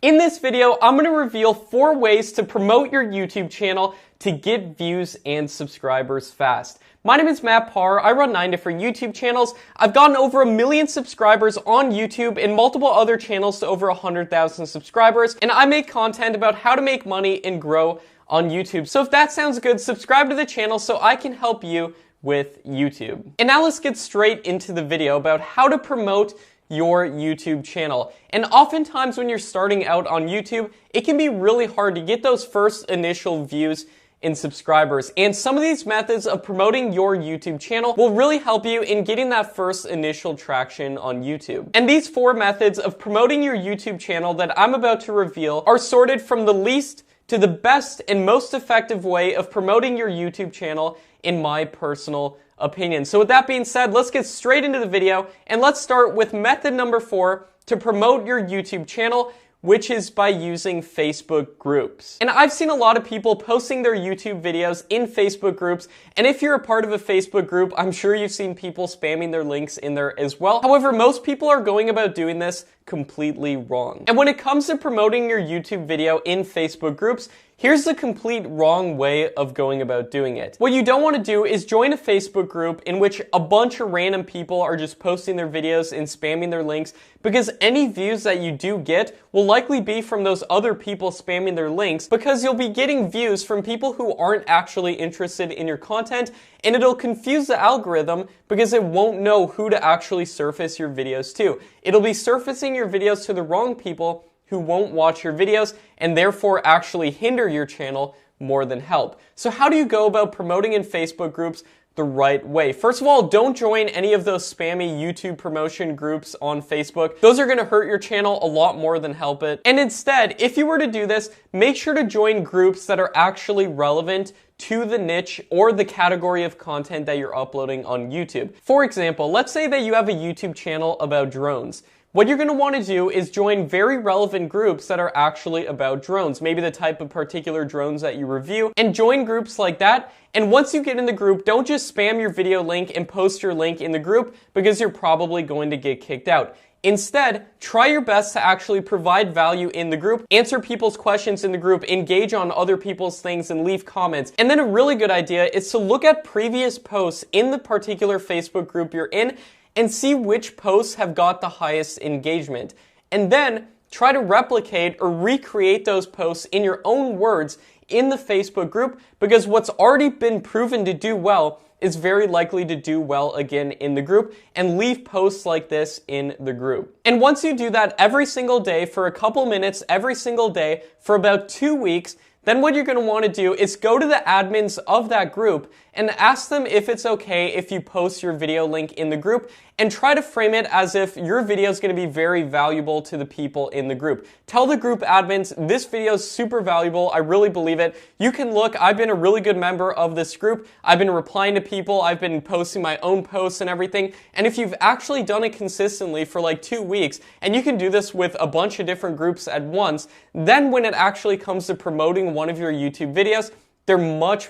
In this video, I'm going to reveal 4 ways to promote your YouTube channel to get views and subscribers fast. My name is Matt Parr. I run 9 different YouTube channels. I've gotten over 1 million subscribers on YouTube and multiple other channels to over 100,000 subscribers. And I make content about how to make money and grow on YouTube. So if that sounds good, subscribe to the channel so I can help you with YouTube. And now let's get straight into the video about how to promote your YouTube channel. And oftentimes when you're starting out on YouTube, it can be really hard to get those first initial views and subscribers. And some of these methods of promoting your YouTube channel will really help you in getting that first initial traction on YouTube. And these 4 methods of promoting your YouTube channel that I'm about to reveal are sorted from the least to the best and most effective way of promoting your YouTube channel in my personal opinion. So with that being said, let's get straight into the video and let's start with method number 4 to promote your YouTube channel, which is by using Facebook groups. And I've seen a lot of people posting their YouTube videos in Facebook groups, and if you're a part of a Facebook group, I'm sure you've seen people spamming their links in there as well. However, most people are going about doing this completely wrong. And when it comes to promoting your YouTube video in Facebook groups, here's the complete wrong way of going about doing it. What you don't want to do is join a Facebook group in which a bunch of random people are just posting their videos and spamming their links, because any views that you do get will likely be from those other people spamming their links, because you'll be getting views from people who aren't actually interested in your content, and it'll confuse the algorithm because it won't know who to actually surface your videos to. It'll be surfacing your videos to the wrong people who won't watch your videos and therefore actually hinder your channel more than help. So how do you go about promoting in Facebook groups the right way? First of all, don't join any of those spammy YouTube promotion groups on Facebook. Those are going to hurt your channel a lot more than help it. And instead, if you were to do this, make sure to join groups that are actually relevant to the niche or the category of content that you're uploading on YouTube. For example, let's say that you have a YouTube channel about drones. What you're going to want to do is join very relevant groups that are actually about drones, maybe the type of particular drones that you review, and join groups like that. And once you get in the group, don't just spam your video link and post your link in the group, because you're probably going to get kicked out. Instead, try your best to actually provide value in the group, answer people's questions in the group, engage on other people's things, and leave comments. And then a really good idea is to look at previous posts in the particular Facebook group you're in and see which posts have got the highest engagement. And then try to replicate or recreate those posts in your own words in the Facebook group, because what's already been proven to do well is very likely to do well again in the group, and leave posts like this in the group. And once you do that every single day for a couple minutes every single day for about 2 weeks, then what you're going to want to do is go to the admins of that group and ask them if it's okay if you post your video link in the group, and try to frame it as if your video is going to be very valuable to the people in the group. Tell the group admins, this video is super valuable, I really believe it. You can look, I've been a really good member of this group, I've been replying to people, I've been posting my own posts and everything, and if you've actually done it consistently for like 2 weeks, and you can do this with a bunch of different groups at once, then when it actually comes to promoting one of your YouTube videos, they're much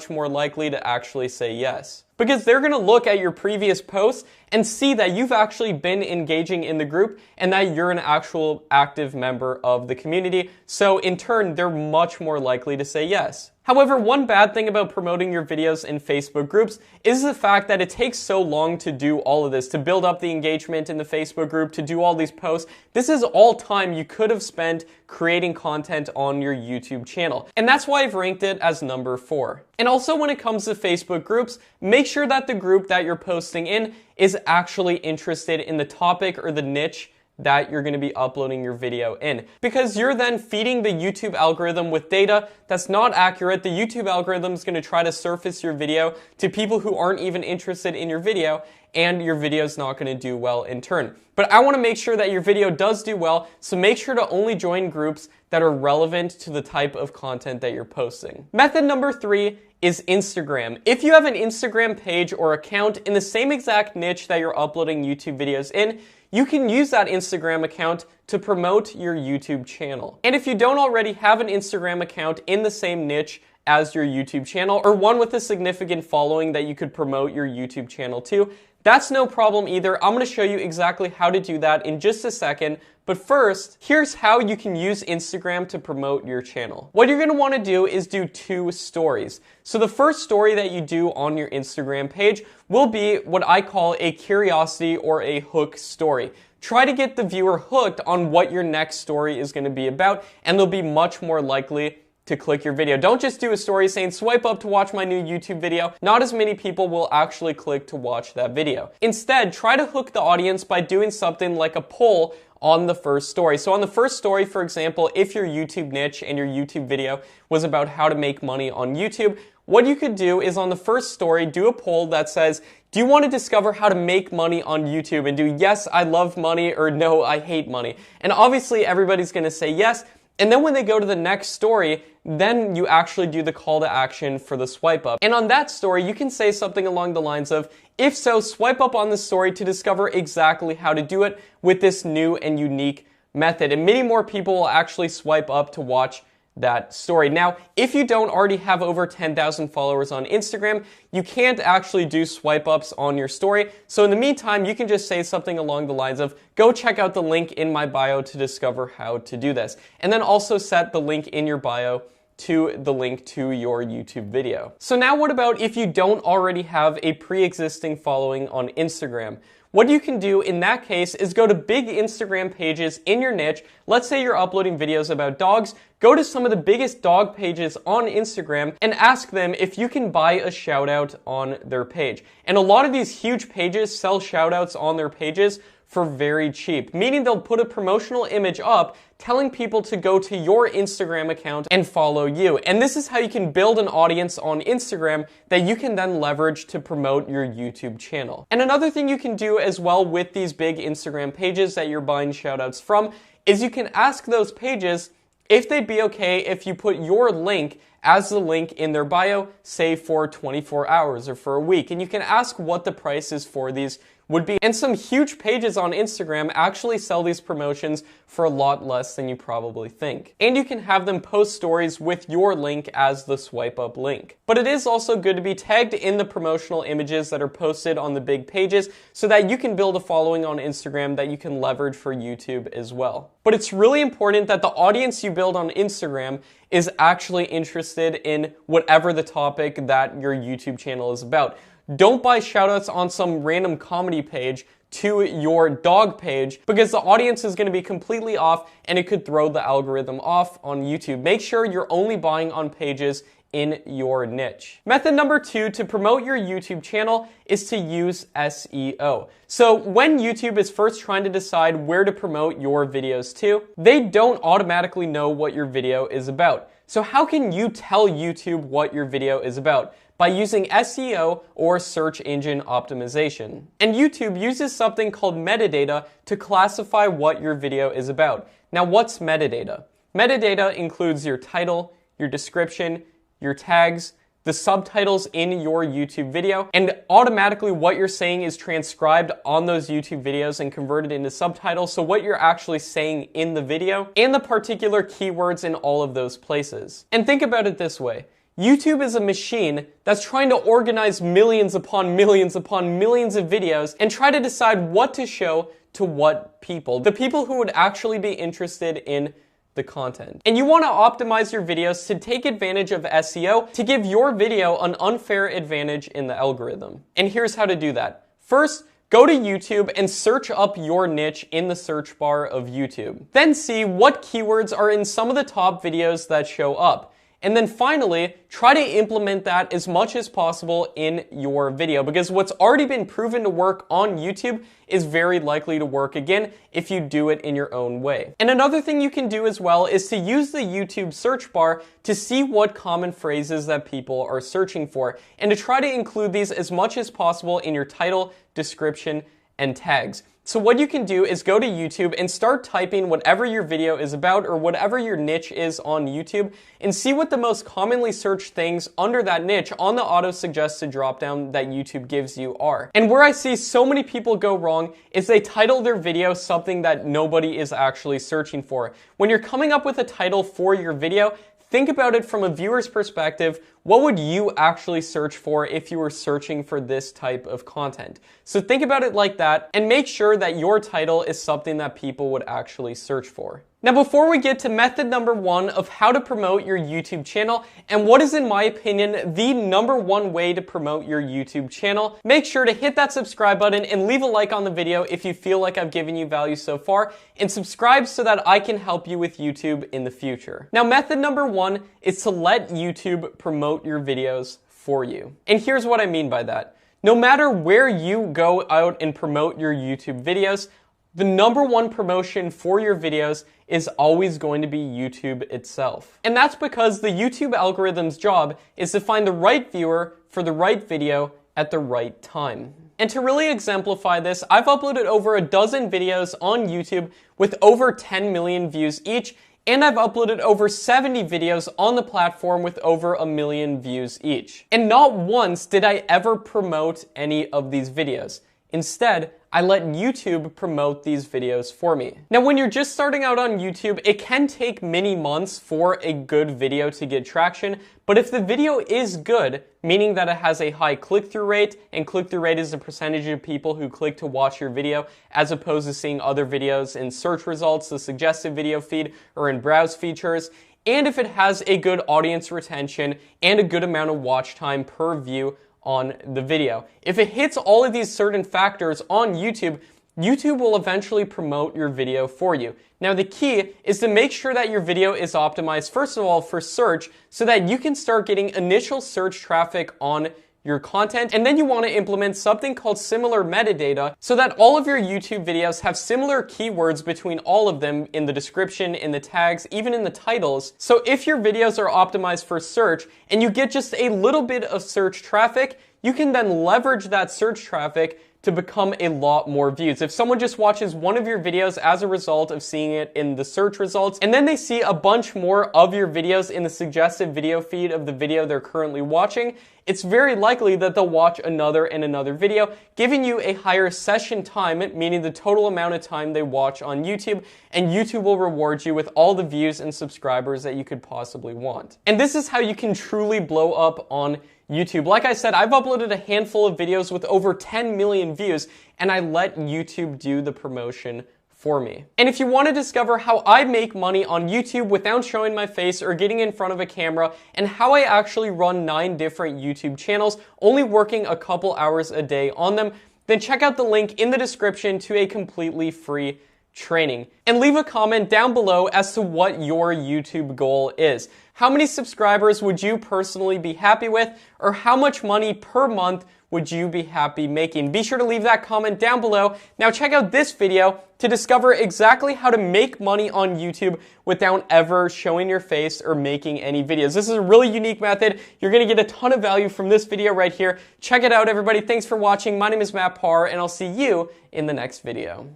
more likely to actually say yes. Because they're going to look at your previous posts and see that you've actually been engaging in the group and that you're an actual active member of the community. So in turn, they're much more likely to say yes. However, one bad thing about promoting your videos in Facebook groups is the fact that it takes so long to do all of this, to build up the engagement in the Facebook group, to do all these posts. This is all time you could have spent creating content on your YouTube channel. And that's why I've ranked it as number 4. And also when it comes to Facebook groups, make sure that the group that you're posting in is actually interested in the topic or the niche that you're going to be uploading your video in. Because you're then feeding the YouTube algorithm with data that's not accurate. The YouTube algorithm is going to try to surface your video to people who aren't even interested in your video, and your video is not going to do well in turn. But I want to make sure that your video does do well, so make sure to only join groups that are relevant to the type of content that you're posting. Method number 3 is Instagram. If you have an Instagram page or account in the same exact niche that you're uploading YouTube videos in, you can use that Instagram account to promote your YouTube channel. And if you don't already have an Instagram account in the same niche as your YouTube channel, or one with a significant following that you could promote your YouTube channel to, that's no problem either. I'm going to show you exactly how to do that in just a second, But first, here's how you can use Instagram to promote your channel. What you're going to want to do is do 2 stories. So the first story that you do on your Instagram page will be what I call a curiosity or a hook story. Try to get the viewer hooked on what your next story is going to be about, and they'll be much more likely to click your video. Don't just do a story saying swipe up to watch my new YouTube video. Not as many people will actually click to watch that video. Instead, try to hook the audience by doing something like a poll on the first story. So on the first story, for example, if your YouTube niche and your YouTube video was about how to make money on YouTube, what you could do is on the first story, do a poll that says, do you want to discover how to make money on YouTube? And do yes, I love money, or no, I hate money. And obviously everybody's going to say yes. And then when they go to the next story, then you actually do the call to action for the swipe up. And on that story, you can say something along the lines of, if so, swipe up on this story to discover exactly how to do it with this new and unique method. And many more people will actually swipe up to watch that story. Now, if you don't already have over 10,000 followers on Instagram, you can't actually do swipe ups on your story. So in the meantime, you can just say something along the lines of, go check out the link in my bio to discover how to do this. And then also set the link in your bio to the link to your YouTube video. So now what about if you don't already have a pre-existing following on Instagram? What you can do in that case is go to big Instagram pages in your niche. Let's say you're uploading videos about dogs. Go to some of the biggest dog pages on Instagram and ask them if you can buy a shout out on their page. And a lot of these huge pages sell shout outs on their pages for very cheap, meaning they'll put a promotional image up telling people to go to your Instagram account and follow you. And this is how you can build an audience on Instagram that you can then leverage to promote your YouTube channel. And another thing you can do as well with these big Instagram pages that you're buying shoutouts from is you can ask those pages if they'd be okay if you put your link as the link in their bio, say for 24 hours or for a week. And you can ask what the prices for these would be. And some huge pages on Instagram actually sell these promotions for a lot less than you probably think. And you can have them post stories with your link as the swipe up link. But it is also good to be tagged in the promotional images that are posted on the big pages so that you can build a following on Instagram that you can leverage for YouTube as well. But it's really important that the audience you build on Instagram is actually interested in whatever the topic that your YouTube channel is about. Don't buy shoutouts on some random comedy page to your dog page because the audience is going to be completely off and it could throw the algorithm off on YouTube. Make sure you're only buying on pages in your niche. Method number 2 to promote your YouTube channel is to use SEO. So when YouTube is first trying to decide where to promote your videos to, they don't automatically know what your video is about. So how can you tell YouTube what your video is about? By using SEO or search engine optimization. And YouTube uses something called metadata to classify what your video is about. Now, what's metadata? Metadata includes your title, your description, your tags, the subtitles in your YouTube video, and automatically what you're saying is transcribed on those YouTube videos and converted into subtitles, so what you're actually saying in the video, and the particular keywords in all of those places. And think about it this way. YouTube is a machine that's trying to organize millions upon millions upon millions of videos and try to decide what to show to what people. The people who would actually be interested in the content. And you want to optimize your videos to take advantage of SEO to give your video an unfair advantage in the algorithm. And here's how to do that. First, go to YouTube and search up your niche in the search bar of YouTube. Then see what keywords are in some of the top videos that show up. And then finally, try to implement that as much as possible in your video because what's already been proven to work on YouTube is very likely to work again if you do it in your own way. And another thing you can do as well is to use the YouTube search bar to see what common phrases that people are searching for and to try to include these as much as possible in your title, description, and tags. So what you can do is go to YouTube and start typing whatever your video is about or whatever your niche is on YouTube and see what the most commonly searched things under that niche on the auto-suggested dropdown that YouTube gives you are. And where I see so many people go wrong is they title their video something that nobody is actually searching for. When you're coming up with a title for your video, think about it from a viewer's perspective. What would you actually search for if you were searching for this type of content? So think about it like that and make sure that your title is something that people would actually search for. Now, before we get to method number 1 of how to promote your YouTube channel, and what is, in my opinion, the number 1 way to promote your YouTube channel, make sure to hit that subscribe button and leave a like on the video if you feel like I've given you value so far, and subscribe so that I can help you with YouTube in the future. Now, method number 1 is to let YouTube promote your videos for you. And here's what I mean by that. No matter where you go out and promote your YouTube videos, the number 1 promotion for your videos is always going to be YouTube itself. And that's because the YouTube algorithm's job is to find the right viewer for the right video at the right time. And to really exemplify this, I've uploaded over a dozen videos on YouTube with over 10 million views each, and I've uploaded over 70 videos on the platform with over 1 million views each. And not once did I ever promote any of these videos. Instead, I let YouTube promote these videos for me. Now, when you're just starting out on YouTube, it can take many months for a good video to get traction, but if the video is good, meaning that it has a high click-through rate, and click-through rate is the percentage of people who click to watch your video, as opposed to seeing other videos in search results, the suggested video feed, or in browse features, and if it has a good audience retention and a good amount of watch time per view on the video. If it hits all of these certain factors on YouTube, YouTube will eventually promote your video for you. Now, the key is to make sure that your video is optimized, first of all, for search, so that you can start getting initial search traffic on your content, and then you want to implement something called similar metadata so that all of your YouTube videos have similar keywords between all of them in the description, in the tags, even in the titles. So if your videos are optimized for search and you get just a little bit of search traffic, you can then leverage that search traffic to become a lot more views. If someone just watches one of your videos as a result of seeing it in the search results, and then they see a bunch more of your videos in the suggested video feed of the video they're currently watching, it's very likely that they'll watch another and another video, giving you a higher session time, meaning the total amount of time they watch on YouTube, and YouTube will reward you with all the views and subscribers that you could possibly want. And this is how you can truly blow up on YouTube. Like I said, I've uploaded a handful of videos with over 10 million views, and I let YouTube do the promotion for me. And if you want to discover how I make money on YouTube without showing my face or getting in front of a camera, and how I actually run 9 different YouTube channels, only working a couple hours a day on them, then check out the link in the description to a completely free training. And leave a comment down below as to what your YouTube goal is. How many subscribers would you personally be happy with, or how much money per month would you be happy making? Be sure to leave that comment down below. Now check out this video to discover exactly how to make money on YouTube without ever showing your face or making any videos. This is a really unique method. You're going to get a ton of value from this video right here. Check it out, everybody. Thanks for watching. My name is Matt Parr, and I'll see you in the next video.